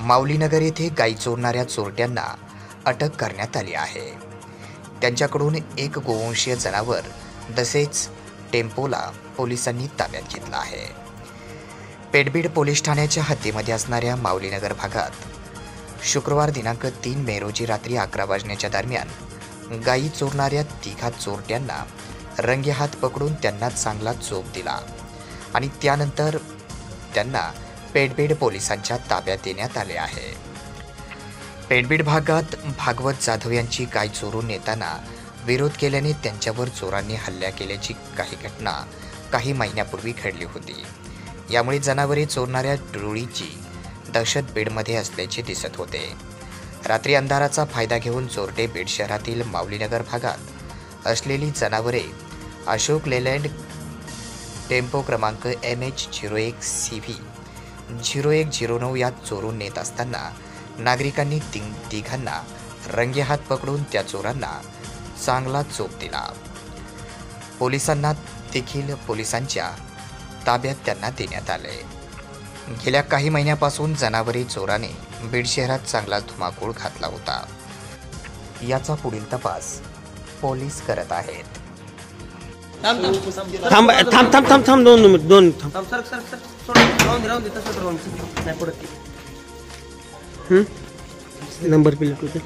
माऊलीनगर येथे गाई चोरणाऱ्या चोरट्यांना अटक करण्यात आली आहे. त्यांच्याकडून एक गोवंशीय जनावर तसेच टेम्पोला पोलिसांनी ताब्यात घेतला आहे. पेठबीड पोलीस ठाण्याच्या हद्दीमध्ये असणाऱ्या माऊलीनगर भागात शुक्रवार दिनांक 3 मे रोजी रात्री 11 वाजण्याच्या दरम्यान गायी चोरणाऱ्या तिघा चोरट्यांना रंगेहात पकडून त्यांना चांगला चोप दिला आणि त्यानंतर त्यांना पेठबीड पोलिसांच्या ताब्यात देण्यात आले आहे. पेठबीड भागात भागवत जाधव यांची गाय चोरून नेताना विरोध केल्याने त्यांच्यावर चोरांनी हल्ला केल्याची काही घटना काही महिन्यापूर्वी घडली होती. यामुळे जनावरे चोरणाऱ्या टोळीची दहशत बीडमध्ये असल्याचे दिसत होते. रात्री अंधाराचा फायदा घेऊन चोरटे बीड शहरातील माऊलीनगर भागात असलेली जनावरे अशोक लेलँड टेम्पो क्रमांक MH01CV 0109 यात चोरून नेत असताना नागरिकांनी तिघांना रंगेहात पकडून त्या चोरांना चांगला चोप दिला. पोलिसांना देखील पोलिसांच्या ताब्यात त्यांना देण्यात आले. गेल्या काही महिन्यापासून जनावरे चोराने बीड शहरात चांगला धुमाकूळ घातला होता. याचा पुढील तपास पोलीस करत आहेत. थांब थांब थांब थांब थांब 2 मिनिट 2 थांब. सर सर सर राहून दे तसं राहून नाही पडत. नंबर प्लेट होते.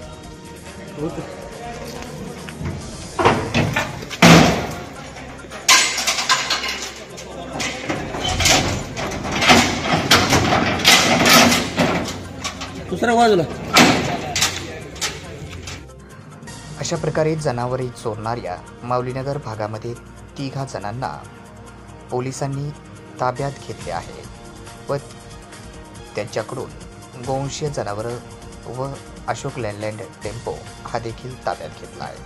दुसऱ्या बाजूला अशा प्रकारे जनावरे चोरणाऱ्या माऊलीनगर भागामध्ये तिघा जणांना पोलिसांनी ताब्यात घेतले आहे व त्यांच्याकडून गोवंशीय जनावरं व अशोक लेलँड टेम्पो हा देखील ताब्यात घेतला आहे.